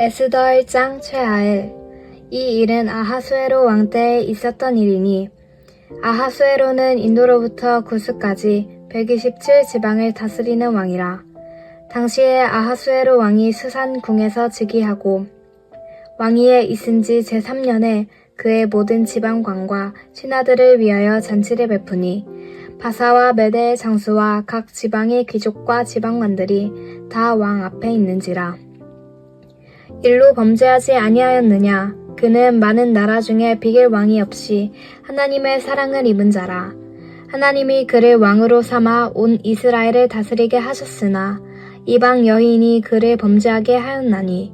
에스더 1장 최하엘. 이 일은 아하수에로 왕 때에 있었던 일이니 아하수에로는 인도로부터 구스까지 127지방을 다스리는 왕이라. 당시에 아하수에로 왕이 수산 궁에서 즉위하고 왕위에 있은 지 제3년에 그의 모든 지방관과 신하들을 위하여 잔치를 베푸니 바사와 메대의 장수와 각 지방의 귀족과 지방관들이 다 왕 앞에 있는지라. 일로 범죄하지 아니하였느냐? 그는 많은 나라 중에 비길 왕이 없이 하나님의 사랑을 입은 자라. 하나님이 그를 왕으로 삼아 온 이스라엘을 다스리게 하셨으나 이방 여인이 그를 범죄하게 하였나니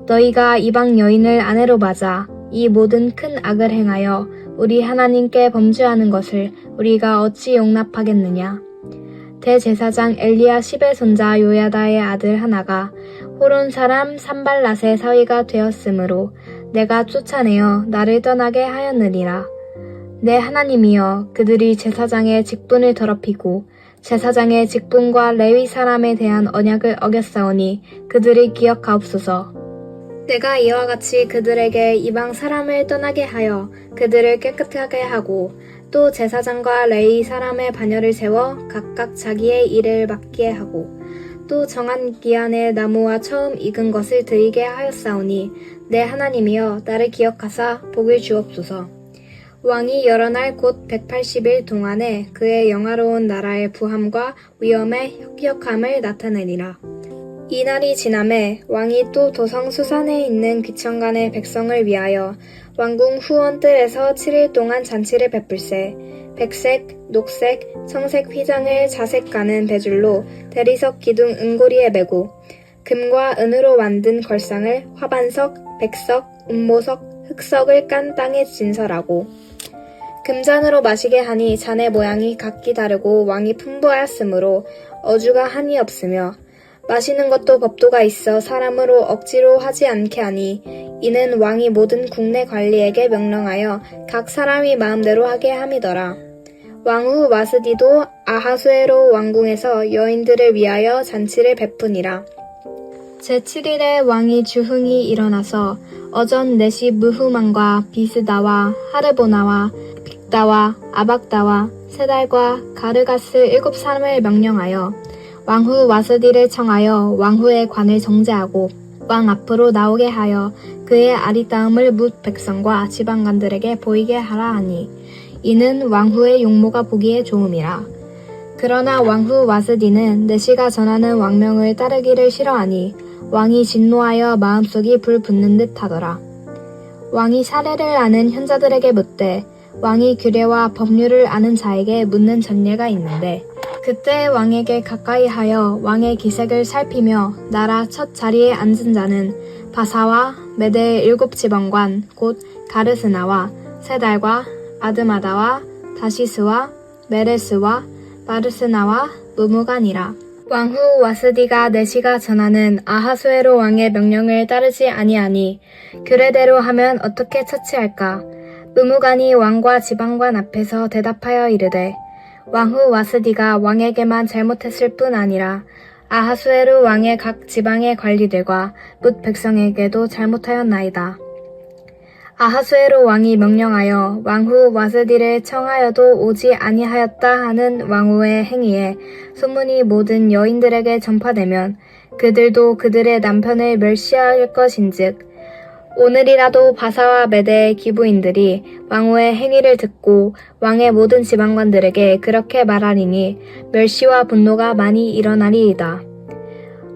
너희가 이방 여인을 아내로 맞아 이 모든 큰 악을 행하여 우리 하나님께 범죄하는 것을 우리가 어찌 용납하겠느냐? 대제사장 엘리야십의 손자 요야다의 아들 하나가 호론 사람 산발랏의 사위가 되었으므로 내가 쫓아내어 나를 떠나게 하였느니라. 내 하나님이여, 그들이 제사장의 직분을 더럽히고 제사장의 직분과 레위 사람에 대한 언약을 어겼사오니 그들을 기억하옵소서. 내가 이와 같이 그들에게 이방 사람을 떠나게 하여 그들을 깨끗하게 하고 또 제사장과 레위 사람의 반열을 세워 각각 자기의 일을 맡게 하고 또 정한 기한에 나무와 처음 익은 것을 드리게 하였사오니 내 하나님이여 나를 기억하사 복을 주옵소서. 왕이 여러 날 곧 180일 동안에 그의 영화로운 나라의 부함과 위엄의 혁혁함을 나타내니라. 이 날이 지남에 왕이 또 도성 수산에 있는 귀천간의 백성을 위하여 왕궁 후원뜰에서 7일 동안 잔치를 베풀세 백색, 녹색, 청색 휘장을 자색 가는 배줄로 대리석 기둥 은고리에 메고 금과 은으로 만든 걸상을 화반석, 백석, 운모석, 흑석을 깐 땅에 진설하고 금잔으로 마시게 하니 잔의 모양이 각기 다르고 왕이 풍부하였으므로 어주가 한이 없으며 마시는 것도 법도가 있어 사람으로 억지로 하지 않게 하니 이는 왕이 모든 국내 관리에게 명령하여 각 사람이 마음대로 하게 함이더라. 왕후 와스디도 아하수에로 왕궁에서 여인들을 위하여 잔치를 베푸니라. 제7일에 왕이 주흥이 일어나서 어전 네시 무후만과 비스다와 하르보나와 빅다와 아박다와 세달과 가르가스 7사람을 명령하여 왕후 와스디를 청하여 왕후의 관을 정죄하고 왕 앞으로 나오게 하여 그의 아리따움을 뭇 백성과 지방관들에게 보이게 하라 하니 이는 왕후의 용모가 보기에 좋음이라. 그러나 왕후 와스디는 내시가 전하는 왕명을 따르기를 싫어하니 왕이 진노하여 마음속이 불붙는 듯 하더라. 왕이 사례를 아는 현자들에게 묻되 왕이 규례와 법률을 아는 자에게 묻는 전례가 있는데 그때 왕에게 가까이 하여 왕의 기색을 살피며 나라 첫 자리에 앉은 자는 바사와 메대의 7지방관 곧 가르스나와 세달과 아드마다와 다시스와 메레스와 바르스나와 무무간이라. 왕후 와스디가 내시가 전하는 아하수에로 왕의 명령을 따르지 아니하니 규례대로 하면 어떻게 처치할까? 무무간이 왕과 지방관 앞에서 대답하여 이르되 왕후 와스디가 왕에게만 잘못했을 뿐 아니라 아하수에로 왕의 각 지방의 관리들과 뭇 백성에게도 잘못하였나이다. 아하수에로 왕이 명령하여 왕후 와스디를 청하여도 오지 아니하였다 하는 왕후의 행위에 소문이 모든 여인들에게 전파되면 그들도 그들의 남편을 멸시할 것인즉 오늘이라도 바사와 메대의 기부인들이 왕후의 행위를 듣고 왕의 모든 지방관들에게 그렇게 말하리니 멸시와 분노가 많이 일어나리이다.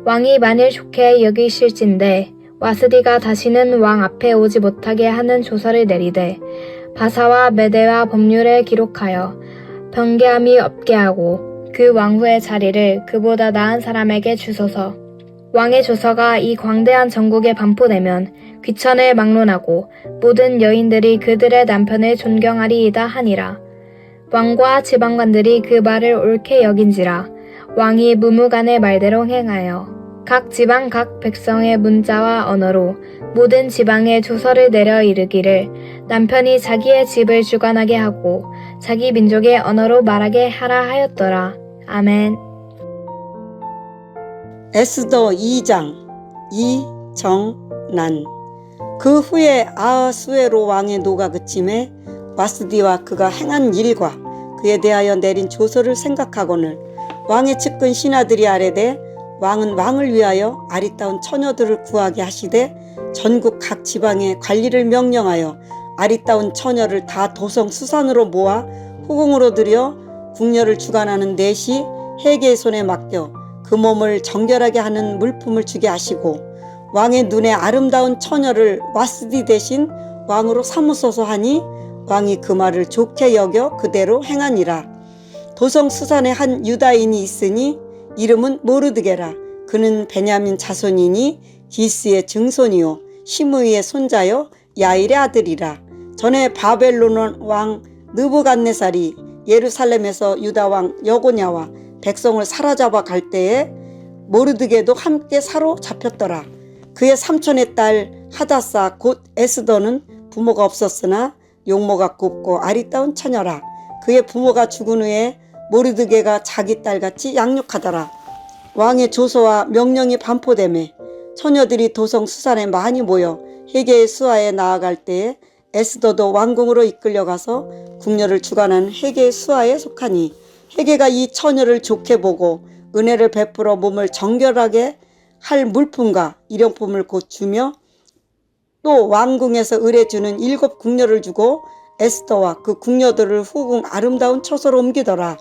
왕이 만일 좋게 여기실진데 와스디가 다시는 왕 앞에 오지 못하게 하는 조서를 내리되 바사와 메대와 법률에 기록하여 변개함이 없게 하고 그 왕후의 자리를 그보다 나은 사람에게 주소서. 왕의 조서가 이 광대한 전국에 반포되면 귀천을 막론하고 모든 여인들이 그들의 남편을 존경하리이다 하니라. 왕과 지방관들이 그 말을 옳게 여긴지라 왕이 무무간의 말대로 행하여 각 지방 각 백성의 문자와 언어로 모든 지방에 조서를 내려 이르기를 남편이 자기의 집을 주관하게 하고 자기 민족의 언어로 말하게 하라 하였더라. 아멘. 에스더 2장 이정복 난. 그 후에 아하수에로 왕의 노가 그침에 와스디와 그가 행한 일과 그에 대하여 내린 조서를 생각하거늘 왕의 측근 신하들이 아뢰되 왕은 왕을 위하여 아리따운 처녀들을 구하게 하시되 전국 각 지방에 관리를 명령하여 아리따운 처녀를 다 도성 수산으로 모아 후궁으로 들여 궁녀를 주관하는 넷이 해계의 손에 맡겨 그 몸을 정결하게 하는 물품을 주게 하시고 왕의 눈에 아름다운 처녀를 와스디 대신 왕으로 삼으소서 하니 왕이 그 말을 좋게 여겨 그대로 행하니라. 도성 수산에 한 유다인이 있으니 이름은 모르드게라. 그는 베냐민 자손이니 기스의 증손이요 시므이의 손자요 야일의 아들이라. 전에 바벨론 왕 느부갓네살이 예루살렘에서 유다 왕 여고냐와 백성을 사로잡아 갈 때에 모르드게도 함께 사로잡혔더라. 그의 삼촌의 딸 하다사 곧 에스더는 부모가 없었으나 용모가 곱고 아리따운 처녀라. 그의 부모가 죽은 후에 모르드게가 자기 딸같이 양육하더라. 왕의 조서와 명령이 반포되매 처녀들이 도성 수산에 많이 모여 해계의 수하에 나아갈 때에 에스더도 왕궁으로 이끌려가서 궁녀를 주관하는 해계의 수하에 속하니 해계가 이 처녀를 좋게 보고 은혜를 베풀어 몸을 정결하게 할 물품과 일용품을 곧 주며 또 왕궁에서 의뢰주는 7 궁녀를 주고 에스더와 그 궁녀들을 후궁 아름다운 처소로 옮기더라.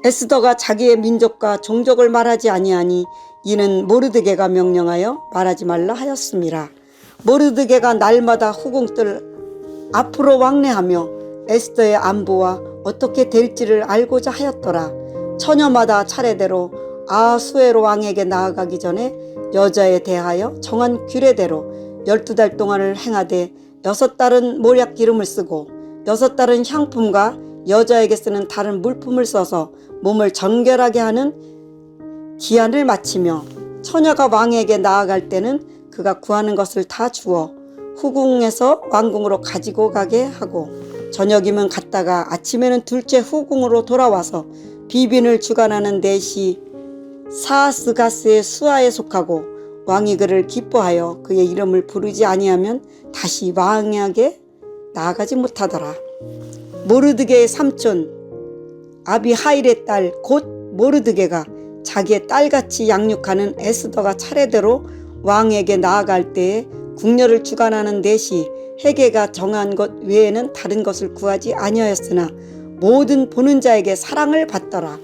에스더가 자기의 민족과 종족을 말하지 아니하니 이는 모르드게가 명령하여 말하지 말라 하였습니다. 모르드게가 날마다 후궁들 앞으로 왕래하며 에스더의 안부와 어떻게 될지를 알고자 하였더라. 처녀마다 차례대로 아하수에로 왕에게 나아가기 전에 여자에 대하여 정한 규례대로 12달 동안을 행하되 6달은 모략 기름을 쓰고 6달은 향품과 여자에게 쓰는 다른 물품을 써서 몸을 정결하게 하는 기한을 마치며 처녀가 왕에게 나아갈 때는 그가 구하는 것을 다 주어 후궁에서 왕궁으로 가지고 가게 하고 저녁이면 갔다가 아침에는 둘째 후궁으로 돌아와서 비빈을 주관하는 넷이 사스가스의 수하에 속하고 왕이 그를 기뻐하여 그의 이름을 부르지 아니하면 다시 왕에게 나아가지 못하더라. 모르드게의 삼촌 아비하일의 딸 곧 모르드게가 자기의 딸같이 양육하는 에스더가 차례대로 왕에게 나아갈 때에 궁녀를 주관하는 넷이 해계가 정한 것 외에는 다른 것을 구하지 아니하였으나 모든 보는 자에게 사랑을 받더라.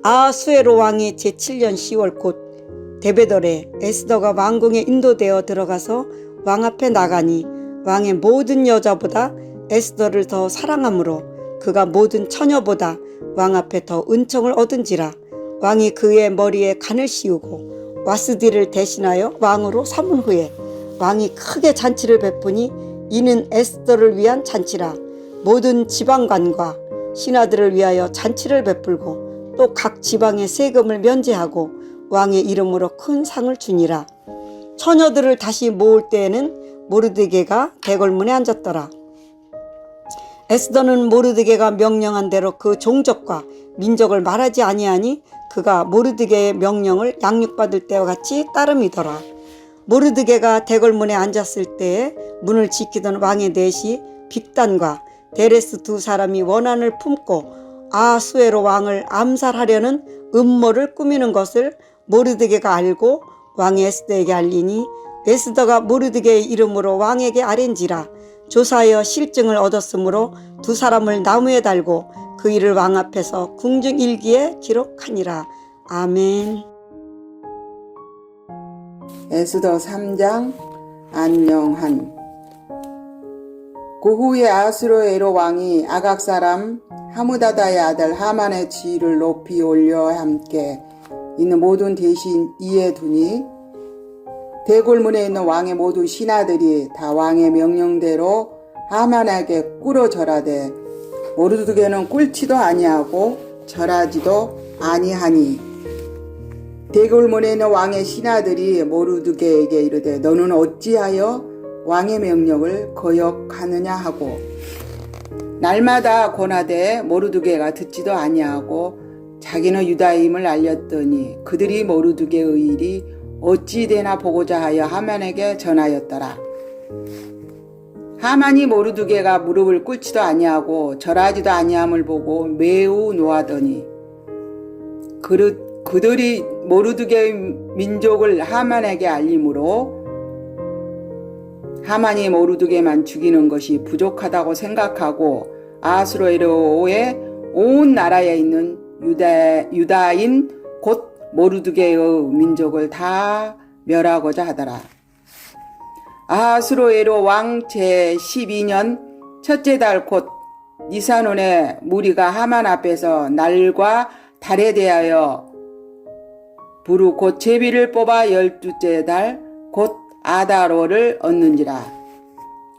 아하수에로 왕이 제7년 10월 곧 데베돌에 에스더가 왕궁에 인도되어 들어가서 왕 앞에 나가니 왕의 모든 여자보다 에스더를 더 사랑하므로 그가 모든 처녀보다 왕 앞에 더 은총을 얻은지라. 왕이 그의 머리에 간을 씌우고 와스디를 대신하여 왕으로 삼은 후에 왕이 크게 잔치를 베푸니 이는 에스더를 위한 잔치라. 모든 지방관과 신하들을 위하여 잔치를 베풀고 또 각 지방의 세금을 면제하고 왕의 이름으로 큰 상을 주니라. 처녀들을 다시 모을 때에는 모르드게가 대궐문에 앉았더라. 에스더는 모르드게가 명령한 대로 그 종족과 민족을 말하지 아니하니 그가 모르드게의 명령을 양육받을 때와 같이 따름이더라. 모르드게가 대궐문에 앉았을 때에 문을 지키던 왕의 넷이 빅단과 데레스 2 사람이 원한을 품고 아하수에로 왕을 암살하려는 음모를 꾸미는 것을 모르드게가 알고 왕이 에스더에게 알리니 에스더가 모르드게의 이름으로 왕에게 아뢰니라. 조사하여 실증을 얻었으므로 2 사람을 나무에 달고 그 일을 왕 앞에서 궁중일기에 기록하니라. 아멘. 에스더 3장 안녕한. 그 후에 아하수에로 왕이 아각 사람 하무다다의 아들 하만의 지위를 높이 올려 함께 있는 모든 대신 이에 두니 대궐문에 있는 왕의 모든 신하들이 다 왕의 명령대로 하만에게 꿇어 절하되 모르드게는 꿇지도 아니하고 절하지도 아니하니 대궐문에 있는 왕의 신하들이 모르드게에게 이르되 너는 어찌하여 왕의 명령을 거역하느냐 하고 날마다 권하되 모르드게가 듣지도 아니하고 자기는 유다임을 알렸더니 그들이 모르드게의 일이 어찌 되나 보고자 하여 하만에게 전하였더라. 하만이 모르드게가 무릎을 꿇지도 아니하고 절하지도 아니함을 보고 매우 노하더니 그들이 모르드게의 민족을 하만에게 알림으로 하만이 모르드게만 죽이는 것이 부족하다고 생각하고 아하수에로의 온 나라에 있는 유다인 곧 모르드게의 민족을 다 멸하고자 하더라. 아하수에로 왕 제12년 첫째 달 곧 니산온의 무리가 하만 앞에서 날과 달에 대하여 부르 곧 제비를 뽑아 12째 달 곧 아다로를 얻는지라.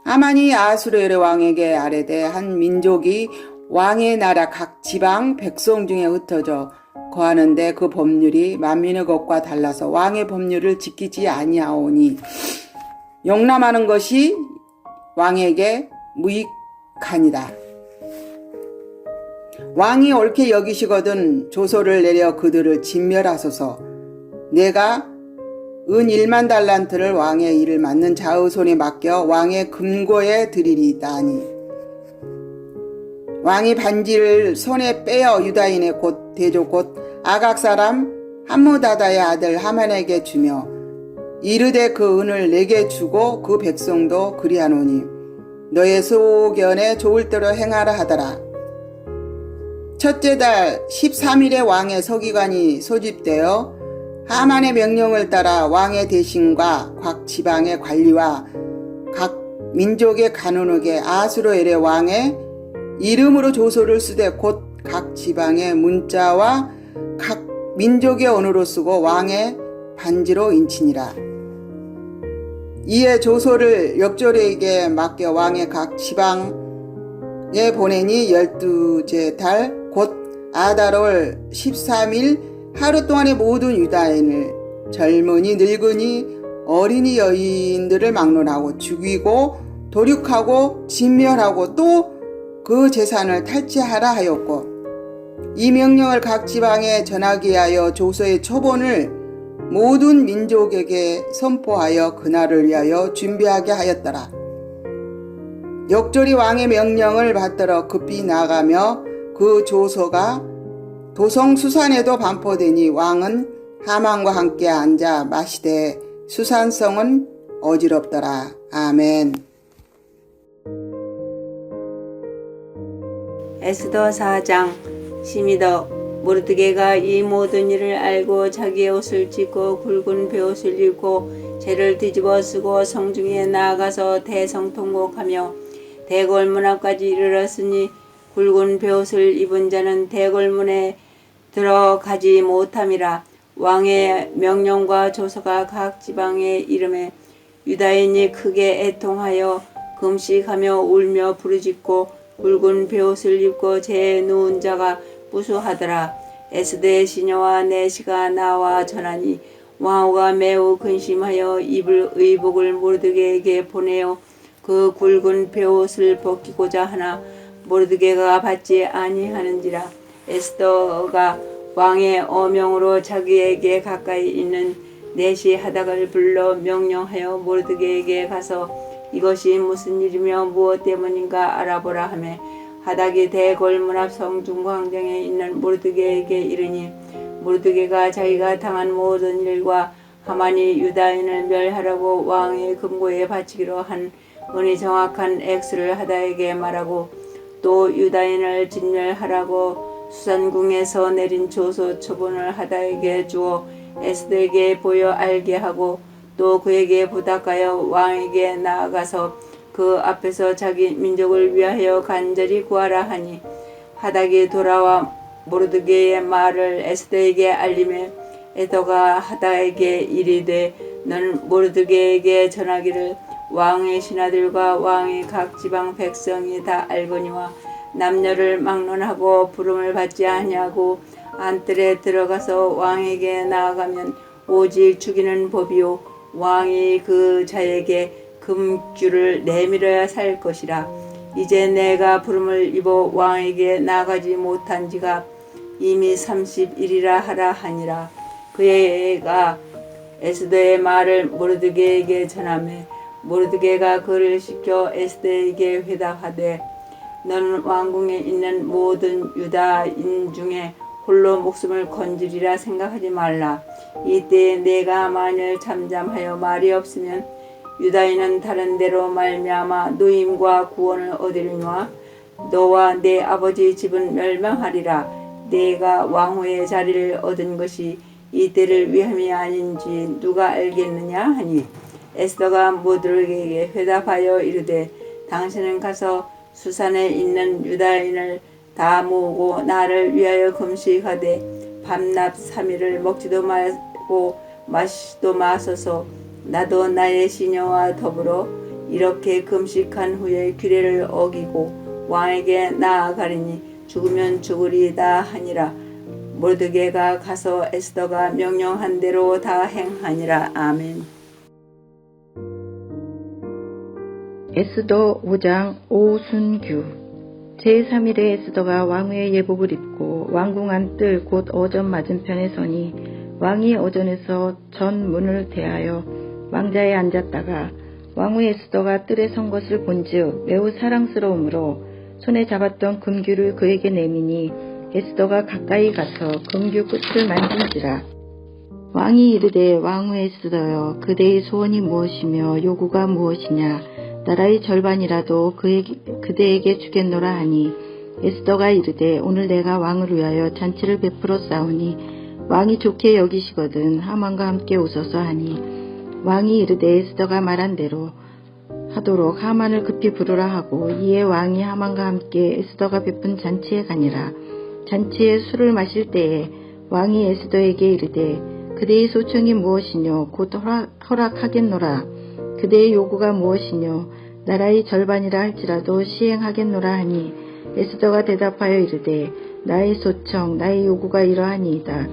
하만이 아하수에로 왕에게 아뢰되 한 민족이 왕의 나라 각 지방 백성 중에 흩어져 거하는데 그 법률이 만민의 것과 달라서 왕의 법률을 지키지 아니하오니 용납하는 것이 왕에게 무익하니라. 왕이 옳게 여기시거든 조소를 내려 그들을 진멸하소서. 내가 은 1만 달란트를 왕의 일을 맡는 자의 손에 맡겨 왕의 금고에 드리리이다 하니 왕이 반지를 손에 빼어 유다인의 곧 대조 곧 아각 사람 함무다다의 아들 하만에게 주며 이르되 그 은을 내게 주고 그 백성도 그리하노니 너의 소견에 좋을 대로 행하라 하더라. 첫째 달 13일에 왕의 서기관이 소집되어 하만의 명령을 따라 왕의 대신과 각 지방의 관리와 각 민족의 간원에게 아하수에로 왕의 이름으로 조서를 쓰되 곧 각 지방의 문자와 각 민족의 언어로 쓰고 왕의 반지로 인치니라. 이에 조서를 역졸에게 맡겨 왕의 각 지방에 보내니 12째 달 곧 아다롤 13일 하루 동안의 모든 유다인을 젊은이 늙은이 어린이 여인들을 막론하고 죽이고 도륙하고 진멸하고 또 그 재산을 탈취하라 하였고 이 명령을 각 지방에 전하기 위하여 조서의 초본을 모든 민족에게 선포하여 그날을 위하여 준비하게 하였더라. 역졸이 왕의 명령을 받들어 급히 나가며 그 조서가 도성 수산에도 반포되니 왕은 하만과 함께 앉아 마시되 수산성은 어지럽더라. 아멘. 에스더 4장. 시미더 모르드게가 이 모든 일을 알고 자기의 옷을 찢고 굵은 베옷을 입고 재를 뒤집어 쓰고 성중에 나아가서 대성통곡하며 대궐문 앞까지 이르렀으니 굵은 베옷을 입은 자는 대궐문에 들어가지 못함이라. 왕의 명령과 조서가 각 지방의 이름에 유다인이 크게 애통하여 금식하며 울며 부르짖고 굵은 베옷을 입고 재에 누운 자가 무수하더라. 에스더의 시녀와 내시가 나와 전하니 왕후가 매우 근심하여 입을 의복을 모르드게에게 보내어 그 굵은 베옷을 벗기고자 하나 모르드게가 받지 아니하는지라. 에스더가 왕의 어명으로 자기에게 가까이 있는 내시 하닥을 불러 명령하여 모르드게에게 가서 이것이 무슨 일이며 무엇 때문인가 알아보라 하매 하닥이 대궐문 앞 성중 광장에 있는 모르드게에게 이르니 모르드게가 자기가 당한 모든 일과 하만이 유다인을 멸하라고 왕의 금고에 바치기로 한 은이 정확한 액수를 하닥에게 말하고 또 유다인을 진멸하라고 수산궁에서 내린 조서 초본을 하닥에게 주어 에스더에게 보여 알게 하고 또 그에게 부탁하여 왕에게 나아가서 그 앞에서 자기 민족을 위하여 간절히 구하라 하니 하닥이 돌아와 모르드게의 말을 에스더에게 알림해 에스더가 하닥에게 이르되 너는 모르드게에게 전하기를 왕의 신하들과 왕의 각 지방 백성이 다 알거니와 남녀를 막론하고 부름을 받지 아니하고 안뜰에 들어가서 왕에게 나아가면 오직 죽이는 법이요 왕이 그 자에게 금줄을 내밀어야 살 것이라. 이제 내가 부름을 입어 왕에게 나가지 못한 지가 이미 30일이라 하라 하니라. 그가 에스더의 말을 모르드게에게 전하매 모르드게가 그를 시켜 에스더에게 회답하되 너는 왕궁에 있는 모든 유다인 중에 홀로 목숨을 건지리라 생각하지 말라. 이때에 내가 만일 잠잠하여 말이 없으면 유다인은 다른 데로 말미암아 노임과 구원을 얻으리니와 너와 내 아버지 집은 멸망하리라. 내가 왕후의 자리를 얻은 것이 이때를 위함이 아닌지 누가 알겠느냐 하니 에스더가 모르드게에게 회답하여 이르되 당신은 가서 수산에 있는 유다인을 다 모으고 나를 위하여 금식하되 밤낮 3일을 먹지도 말고 마시지도 마소서. 나도 나의 시녀와 더불어 이렇게 금식한 후에 규례를 어기고 왕에게 나아가리니 죽으면 죽으리이다 하니라. 모르드게가 가서 에스더가 명령한 대로 다 행하니라. 아멘. 에스더 5장 오순규 제3일에 에스더가 왕후의 예복을 입고 왕궁 안뜰 곧 어전 맞은편에 서니 왕이 어전에서 전 문을 대하여 왕자에 앉았다가 왕후 에스더가 뜰에 선 것을 본즉 매우 사랑스러우므로 손에 잡았던 금규를 그에게 내미니 에스더가 가까이 가서 금규 끝을 만진지라. 왕이 이르되 왕후 에스더여 그대의 소원이 무엇이며 요구가 무엇이냐 나라의 절반이라도 그대에게 주겠노라 하니 에스더가 이르되 오늘 내가 왕을 위하여 잔치를 베풀어 싸우니 왕이 좋게 여기시거든 하만과 함께 오소서 하니 왕이 이르되 에스더가 말한 대로 하도록 하만을 급히 부르라 하고 이에 왕이 하만과 함께 에스더가 베푼 잔치에 가니라. 잔치에 술을 마실 때에 왕이 에스더에게 이르되 그대의 소청이 무엇이뇨 곧 허락하겠노라. 그대의 요구가 무엇이뇨 나라의 절반이라 할지라도 시행하겠노라 하니 에스더가 대답하여 이르되 나의 소청 나의 요구가 이러하니이다.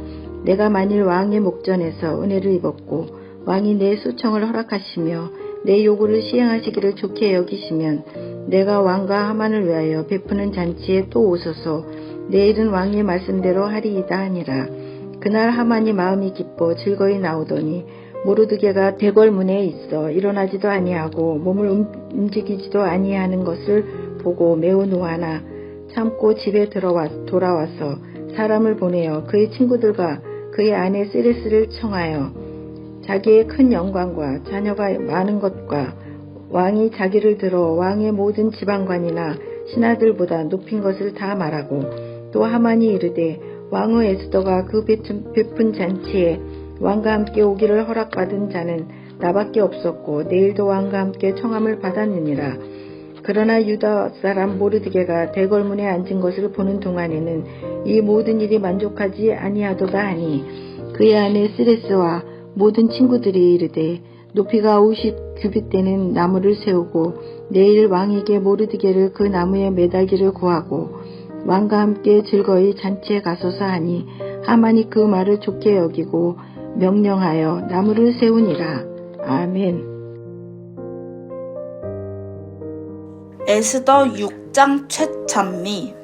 내가 만일 왕의 목전에서 은혜를 입었고 왕이 내 소청을 허락하시며 내 요구를 시행하시기를 좋게 여기시면 내가 왕과 하만을 위하여 베푸는 잔치에 또 오소서. 내일은 왕의 말씀대로 하리이다 하니라. 그날 하만이 마음이 기뻐 즐거이 나오더니 모르드게가 대궐문에 있어 일어나지도 아니하고 몸을 움직이지도 아니하는 것을 보고 매우 노하나 참고 집에 돌아와서 사람을 보내어 그의 친구들과 그의 아내 세레스를 청하여 자기의 큰 영광과 자녀가 많은 것과 왕이 자기를 들어 왕의 모든 지방관이나 신하들보다 높인 것을 다 말하고 또 하만이 이르되 왕후 에스더가 그 베푼 잔치에 왕과 함께 오기를 허락받은 자는 나밖에 없었고 내일도 왕과 함께 청함을 받았느니라. 그러나 유다 사람 모르드게가 대궐문에 앉은 것을 보는 동안에는 이 모든 일이 만족하지 아니하도다 하니 그의 아내 스레스와 모든 친구들이 이르되 높이가 50규빗 되는 나무를 세우고 내일 왕에게 모르드게를 그 나무에 매달기를 구하고 왕과 함께 즐거이 잔치에 가소서 하니 하만이 그 말을 좋게 여기고 명령하여 나무를 세우니라. 아멘. 에스더 6장 최찬미.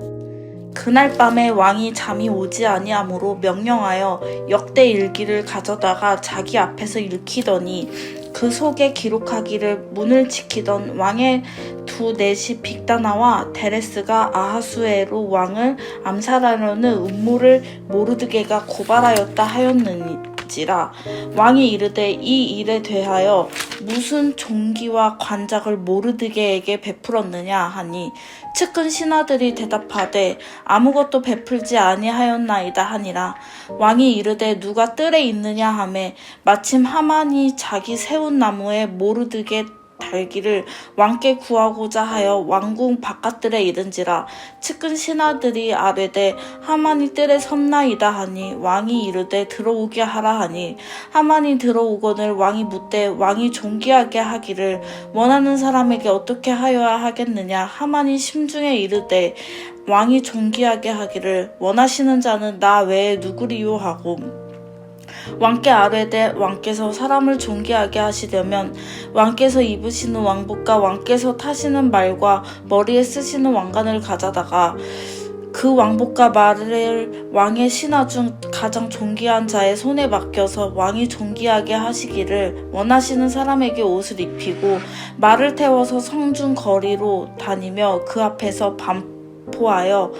그날 밤에 왕이 잠이 오지 아니하므로 명령하여 역대 일기를 가져다가 자기 앞에서 읽히더니 그 속에 기록하기를 문을 지키던 왕의 두 넷이 빅다나와 데레스가 아하수에로 왕을 암살하려는 음모를 모르드게가 고발하였다 하였는지라. 왕이 이르되 이 일에 대하여 무슨 종기와 관작을 모르드게에게 베풀었느냐 하니 측근 신하들이 대답하되 아무것도 베풀지 아니하였나이다 하니라. 왕이 이르되 누가 뜰에 있느냐 하매 마침 하만이 자기 세운 나무에 모르드게 달기를 왕께 구하고자 하여 왕궁 바깥들에 이른지라. 측근 신하들이 아뢰되 하만이 뜰에 섰나이다 하니 왕이 이르되 들어오게 하라 하니 하만이 들어오거늘 왕이 묻되 왕이 존귀하게 하기를 원하는 사람에게 어떻게 하여야 하겠느냐. 하만이 심중에 이르되 왕이 존귀하게 하기를 원하시는 자는 나 외에 누구리요 하고 왕께 아뢰되 왕께서 사람을 존귀하게 하시려면 왕께서 입으시는 왕복과 왕께서 타시는 말과 머리에 쓰시는 왕관을 가져다가 그 왕복과 말을 왕의 신하 중 가장 존귀한 자의 손에 맡겨서 왕이 존귀하게 하시기를 원하시는 사람에게 옷을 입히고 말을 태워서 성중 거리로 다니며 그 앞에서 반포하여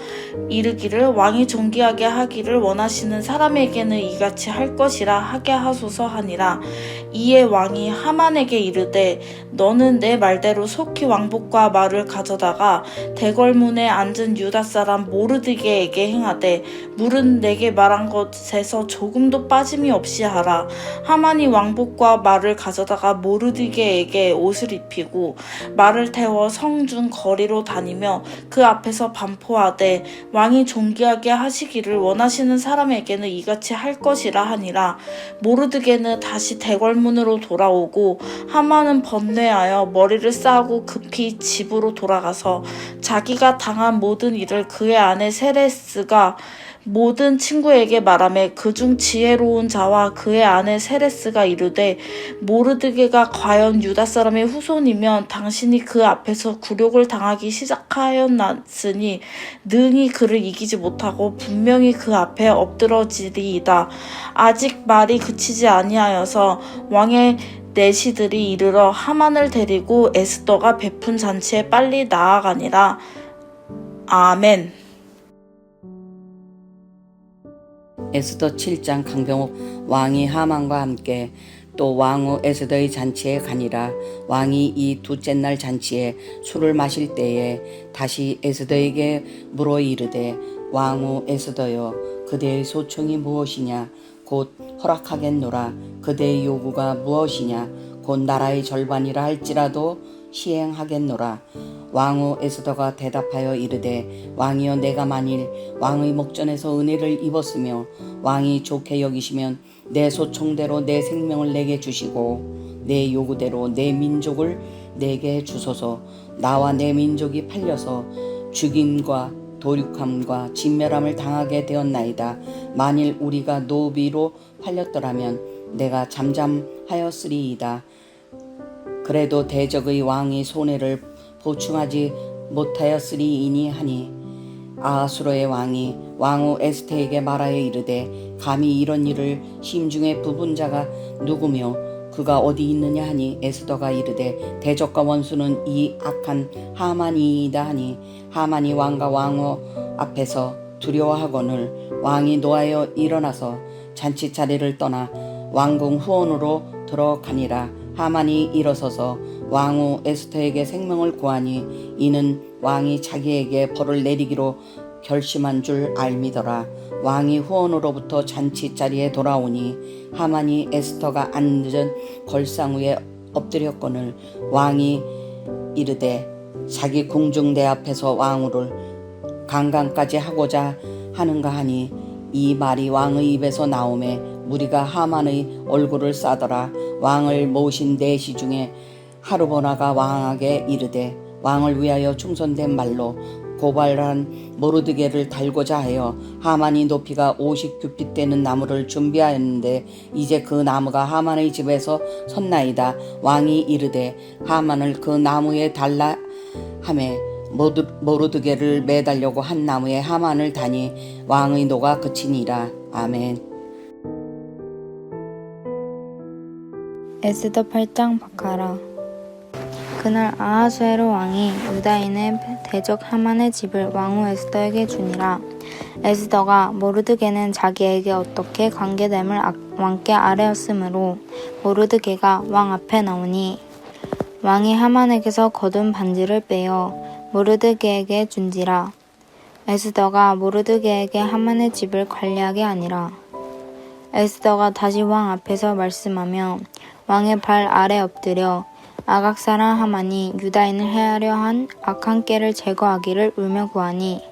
이르기를 왕이 존귀하게 하기를 원하시는 사람에게는 이같이 할 것이라 하게 하소서 하니라. 이에 왕이 하만에게 이르되 너는 내 말대로 속히 왕복과 말을 가져다가 대궐문에 앉은 유다 사람 모르드게에게 행하되 물은 내게 말한 것에서 조금도 빠짐이 없이 하라. 하만이 왕복과 말을 가져다가 모르드게에게 옷을 입히고 말을 태워 성중 거리로 다니며 그 앞에서 반포하되 왕이 존귀하게 하시기를 원하시는 사람에게는 이같이 할 것이라 하니라. 모르드게는 다시 대궐문으로 돌아오고 하만은 번뇌하여 머리를 싸고 급히 집으로 돌아가서 자기가 당한 모든 일을 그의 아내 세레스가 모든 친구에게 말하며 그중 지혜로운 자와 그의 아내 세레스가 이르되 모르드게가 과연 유다 사람의 후손이면 당신이 그 앞에서 굴욕을 당하기 시작하였으니 능히 그를 이기지 못하고 분명히 그 앞에 엎드러지리이다. 아직 말이 그치지 아니하여서 왕의 내시들이 이르러 하만을 데리고 에스더가 베푼 잔치에 빨리 나아가니라. 아멘. 에스더 7장. 강병옥 왕이 하만과 함께 또 왕후 에스더의 잔치에 가니라. 왕이 이 둘째 날 잔치에 술을 마실 때에 다시 에스더에게 물어 이르되 왕후 에스더여 그대의 소청이 무엇이냐 곧 허락하겠노라. 그대의 요구가 무엇이냐 곧 나라의 절반이라 할지라도 시행하겠노라. 왕후 에스더가 대답하여 이르되 왕이여 내가 만일 왕의 목전에서 은혜를 입었으며 왕이 좋게 여기시면 내 소총대로 내 생명을 내게 주시고 내 요구대로 내 민족을 내게 주소서. 나와 내 민족이 팔려서 죽임과 도륙함과 진멸함을 당하게 되었나이다. 만일 우리가 노비로 팔렸더라면 내가 잠잠하였으리이다. 그래도 대적의 왕의 손해를 보충하지 못하였으리이니 하니 아하수르의 왕이 왕후 에스더에게 말하여 이르되 감히 이런 일을 심중에 부분 자가 누구며 그가 어디 있느냐 하니 에스더가 이르되 대적과 원수는 이 악한 하만이이다 하니 하만이 왕과 왕후 앞에서 두려워하거늘 왕이 노하여 일어나서 잔치 자리를 떠나 왕궁 후원으로 들어가니라. 하만이 일어서서 왕후 에스더에게 생명을 구하니 이는 왕이 자기에게 벌을 내리기로 결심한 줄 알미더라. 왕이 후원으로부터 잔치 자리에 돌아오니 하만이 에스더가 앉은 걸상 위에 엎드렸거늘 왕이 이르되 자기 궁중대 앞에서 왕후를 강간까지 하고자 하는가 하니 이 말이 왕의 입에서 나오매 무리가 하만의 얼굴을 싸더라. 왕을 모신 내시 중에 하르보나가 왕에게 이르되 왕을 위하여 충성된 말로 고발한 모르드게를 달고자 하여 하만이 높이가 50규빗 되는 나무를 준비하였는데 이제 그 나무가 하만의 집에서 섰나이다. 왕이 이르되 하만을 그 나무에 달라 하매 모르드게를 매달려고 한 나무에 하만을 다니 왕의 노가 그치니라. 아멘. 에스더 8장 바카라. 그날 아하수에로 왕이 유다인의 대적 하만의 집을 왕후 에스더에게 주니라. 에스더가 모르드게는 자기에게 어떻게 관계됨을 왕께 아뢰었으므로 모르드게가 왕 앞에 나오니 왕이 하만에게서 거둔 반지를 빼어 모르드게에게 준지라. 에스더가 모르드게에게 하만의 집을 관리하게 하니라. 에스더가 다시 왕 앞에서 말씀하며 왕의 발 아래 엎드려 아각 사람 하만이 유다인을 해하려 한 악한 꾀를 제거하기를 울며 구하니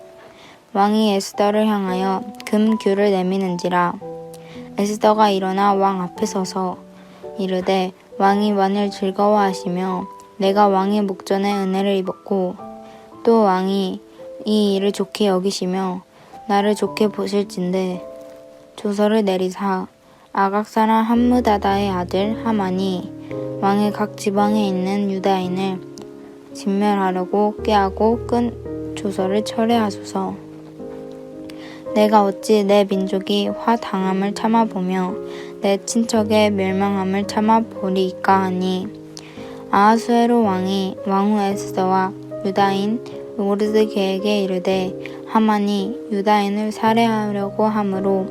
왕이 에스더를 향하여 금규를 내미는지라. 에스더가 일어나 왕 앞에 서서 이르되 왕이 만일 즐거워하시며 내가 왕의 목전에 은혜를 입었고 또 왕이 이 일을 좋게 여기시며 나를 좋게 보실진대 조서를 내리사 아각 사람 함므다다의 아들 하만이 왕의 각 지방에 있는 유다인을 진멸하려고 꾀하고 끈 조서를 철회하소서. 내가 어찌 내 민족이 화당함을 참아보며 내 친척의 멸망함을 참아보리이까 하니 아하수에로 왕이 왕후 에스더와 유다인 모르드게에게 이르되 하만이 유다인을 살해하려고 함으로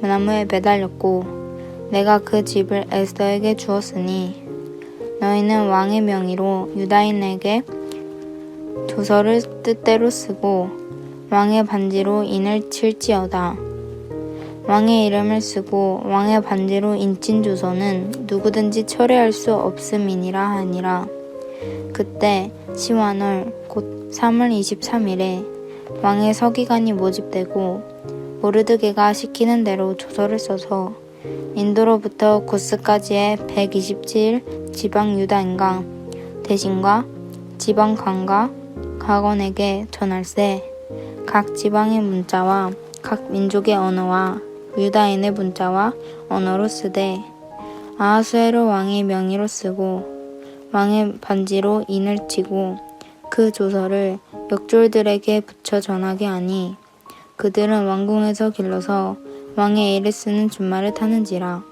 나무에 매달렸고 내가 그 집을 에스더에게 주었으니 너희는 왕의 명의로 유다인에게 조서를 뜻대로 쓰고 왕의 반지로 인을 칠지어다. 왕의 이름을 쓰고 왕의 반지로 인친 조서는 누구든지 철회할 수 없음이니라 하니라. 그때 시완월 곧 3월 23일에 왕의 서기관이 모집되고 모르드게가 시키는 대로 조서를 써서 인도로부터 구스까지의 127 지방 유다인과 대신과 지방관과 각원에게 전할세. 각 지방의 문자와 각 민족의 언어와 유다인의 문자와 언어로 쓰되 아하수에로 왕의 명의로 쓰고 왕의 반지로 인을 치고 그 조서를 역졸들에게 붙여 전하게 하니 그들은 왕궁에서 길러서 왕의 일을 쓰는 준말을 타는지라.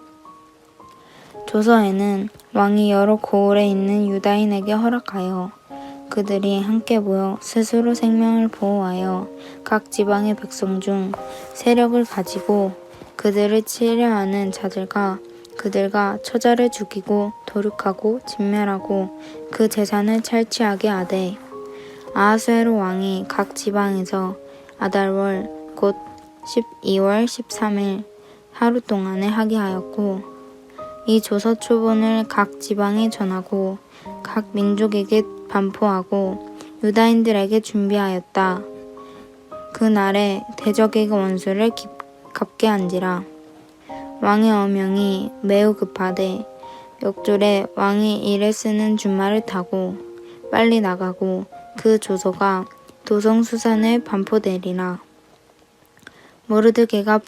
조서에는 왕이 여러 고을에 있는 유다인에게 허락하여 그들이 함께 모여 스스로 생명을 보호하여 각 지방의 백성 중 세력을 가지고 그들을 치려하는 자들과 그들과 처자를 죽이고 도륙하고 진멸하고 그 재산을 찰취하게 하되 아하수에로 왕이 각 지방에서 아달월 곧 12월 13일 하루 동안에 하게 하였고 이 조서 초본을 각 지방에 전하고 각 민족에게 반포하고 유다인들에게 준비하였다. 그날에 대적에게 원수를 갚게 한지라. 왕의 어명이 매우 급하되 역졸에 왕이 일을 쓰는 준말을 타고 빨리 나가고 그 조서가 도성수산에 반포되리라. 모르드게가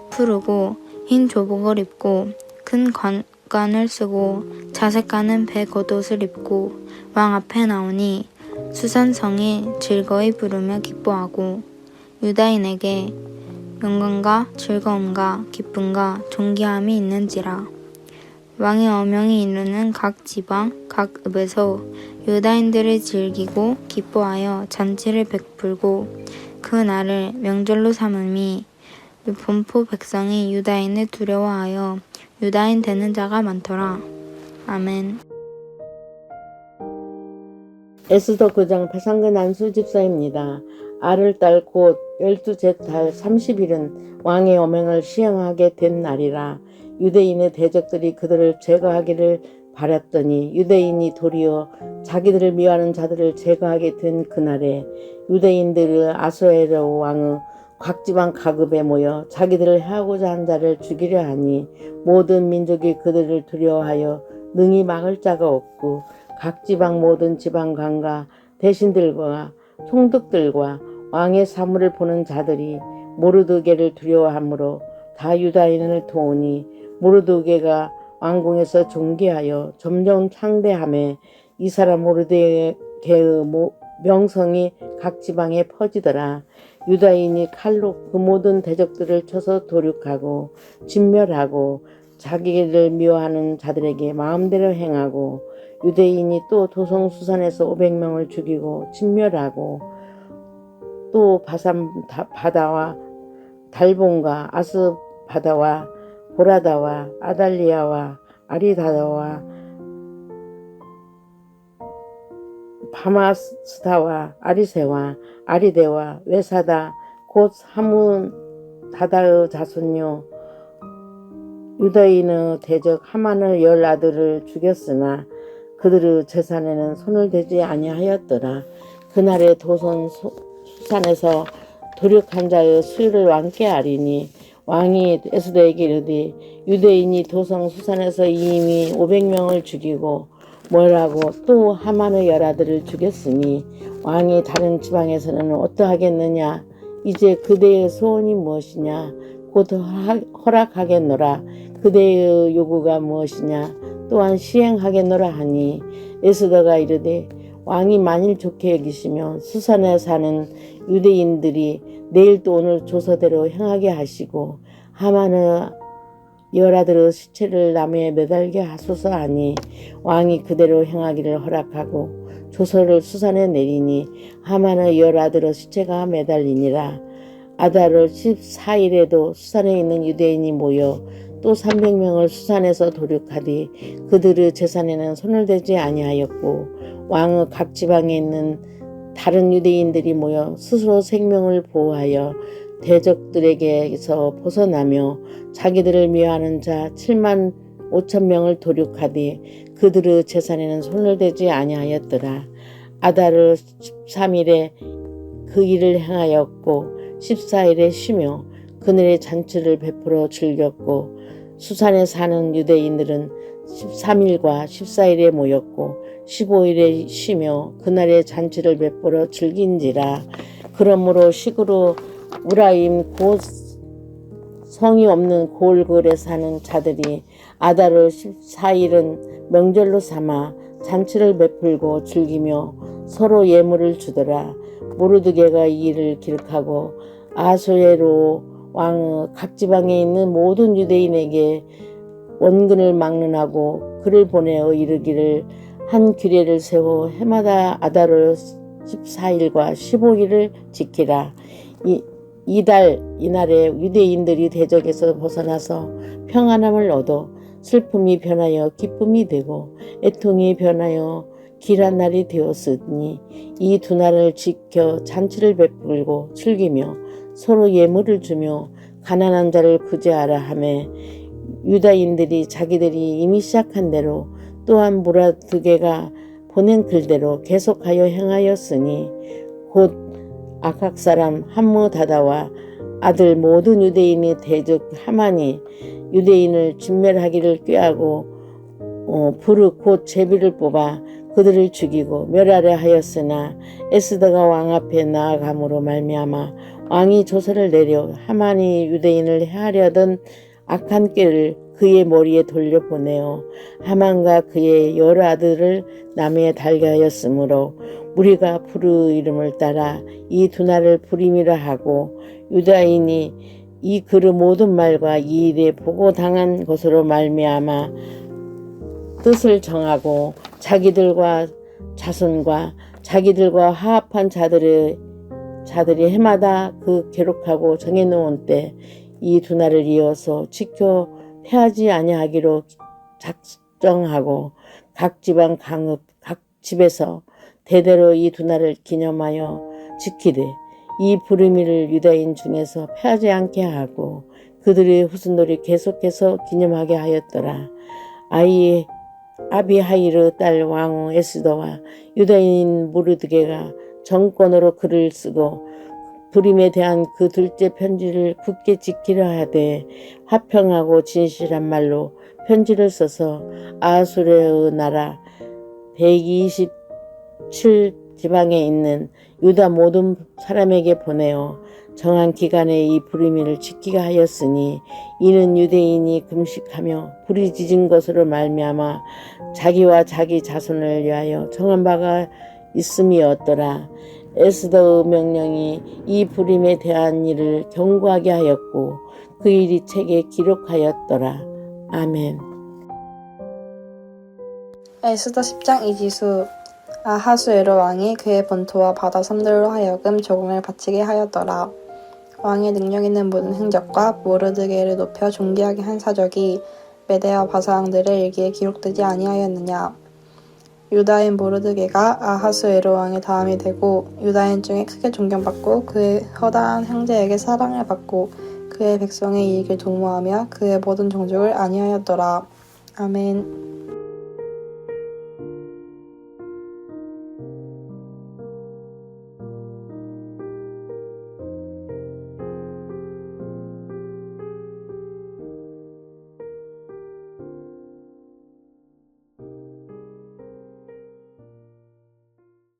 푸르고 흰 조복을 입고 큰 관관을 쓰고 자색 가는 배 겉옷을 입고 왕 앞에 나오니 수산성이 즐거이 부르며 기뻐하고 유다인에게 영광과 즐거움과 기쁨과 존귀함이 있는지라. 왕의 어명이 이르는 각 지방 각 읍에서 유다인들을 즐기고 기뻐하여 잔치를 베풀고 그 날을 명절로 삼음이 본포 백성이 유다인을 두려워하여 유다인 되는 자가 많더라. 아멘. 에스더 9장 배상근 안수 집사입니다. 아를달 곧 12째 달 30일은 왕의 어명을 시행하게 된 날이라. 유대인의 대적들이 그들을 제거하기를 바랐더니 유대인이 도리어 자기들을 미워하는 자들을 제거하게 된 그날에 유대인들의 아수에로 왕의 각 지방 각읍에 모여 자기들을 해하고자 한 자를 죽이려 하니 모든 민족이 그들을 두려워하여 능히 막을 자가 없고 각 지방 모든 지방관과 대신들과 총독들과 왕의 사물을 보는 자들이 모르드게를 두려워하므로 다 유다인을 도우니 모르드게가 왕궁에서 존귀하여 점점 창대함에 이 사람 모르드게의 명성이 각 지방에 퍼지더라. 유다인이 칼로 그 모든 대적들을 쳐서 도륙하고 진멸하고 자기를 미워하는 자들에게 마음대로 행하고 유대인이 또 도성수산에서 500명을 죽이고 진멸하고 또 바산 바다와 달본과 아스 바다와 보라다와 아달리아와 아리다와 바마스타와 아리세와 아리데와 외사다 곧 하문 다다의 자손요 유다인의 대적 하만의 10 아들을 죽였으나 그들의 재산에는 손을 대지 아니하였더라. 그날에 도선 수산에서 도륙한 자의 수유를 왕께 아리니 왕이 에스더에게 이르되 유대인이 도성 수산에서 이미 500명을 죽이고 뭐라고 또 하만의 10 아들을 죽였으니 왕이 다른 지방에서는 어떠하겠느냐. 이제 그대의 소원이 무엇이냐. 곧 허락하겠노라. 그대의 요구가 무엇이냐. 또한 시행하겠노라 하니 에스더가 이르되 왕이 만일 좋게 여기시며 수산에 사는 유대인들이 내일 또 오늘 조서대로 행하게 하시고 하만의 열아들의 시체를 나무에 매달게 하소서 하니 왕이 그대로 행하기를 허락하고 조서를 수산에 내리니 하만의 열아들의 시체가 매달리니라. 아달월 14일에도 수산에 있는 유대인이 모여 또 300명을 수산에서 도륙하되 그들의 재산에는 손을 대지 아니하였고 왕의 각 지방에 있는 다른 유대인들이 모여 스스로 생명을 보호하여 대적들에게서 벗어나며 자기들을 미워하는 자 7만 5천 명을 도륙하되 그들의 재산에는 손을 대지 아니하였더라. 아달월 13일에 그 일을 행하였고 14일에 쉬며 그늘의 잔치를 베풀어 즐겼고 수산에 사는 유대인들은 13일과 14일에 모였고 15일에 쉬며 그날의 잔치를 베풀어 즐긴지라. 그러므로 식으로 우라임 곧 성이 없는 골골에 사는 자들이 아달월 14일은 명절로 삼아 잔치를 베풀고 즐기며 서로 예물을 주더라. 모르드게가 이 일을 기록하고 아하수에로 왕의 각 지방에 있는 모든 유대인에게 원근을 막론하고 그를 보내어 이르기를 한 규례를 세워 해마다 아달월 14일과 15일을 지키라. 이날에 유대인들이 대적에서 벗어나서 평안함을 얻어 슬픔이 변하여 기쁨이 되고 애통이 변하여 길한 날이 되었으니 이 두 날을 지켜 잔치를 베풀고 즐기며 서로 예물을 주며 가난한 자를 구제하라 하매 유다인들이 자기들이 이미 시작한 대로 또한 모르드게가 보낸 글대로 계속하여 행하였으니 곧 아각 사람 함므다다와 아들 모든 유대인이 대적 하만이 유대인을 진멸하기를 꾀하고 부르 곧 제비를 뽑아 그들을 죽이고 멸하려 하였으나 에스더가 왕 앞에 나아감으로 말미암아 왕이 조서를 내려 하만이 유대인을 해하려던 악한 꾀를 그의 머리에 돌려보내어 하만과 그의 여러 아들을 나무에 달게 하였으므로 우리가 부르 이름을 따라 이 두 날을 부림이라 하고 유다인이 이 그의 모든 말과 이 일에 보고당한 것으로 말미암아 뜻을 정하고 자기들과 자손과 자기들과 화합한 자들이 해마다 그 기록하고 정해놓은 때 이 두 날을 이어서 지켜 패하지 아니하기로 작정하고 각 지방 강읍 각 집에서 대대로 이 두 날을 기념하여 지키되 이 부르미를 유다인 중에서 패하지 않게 하고 그들의 후손들이 계속해서 기념하게 하였더라. 아비하일의 딸 왕후 에스더와 유다인 모르드게가 정권으로 글을 쓰고 부림에 대한 그 둘째 편지를 굳게 지키려 하되 화평하고 진실한 말로 편지를 써서 아하수에로의 나라 127 지방에 있는 유다 모든 사람에게 보내어 정한 기간에 이 부르미를 지키게 하였으니 이는 유대인이 금식하며 불이 지진 것으로 말미암아 자기와 자기 자손을 위하여 정한 바가 있음이었더라. 에스더의 명령이 이 부림에 대한 일을 경고하게 하였고 그 일이 책에 기록하였더라. 아멘. 에스더 10장 이지수. 아하수에로 왕이 그의 본토와 바다 섬들로 하여금 조공을 바치게 하였더라. 왕의 능력 있는 모든 행적과 모르드게를 높여 존귀하게 한 사적이 메대와 바사왕들의 일기에 기록되지 아니하였느냐. 유다인 모르드게가 아하수에로 왕의 다음이 되고 유다인 중에 크게 존경받고 그의 허다한 형제에게 사랑을 받고 그의 백성의 이익을 도모하며 그의 모든 종족을 안위하였더라. 아멘.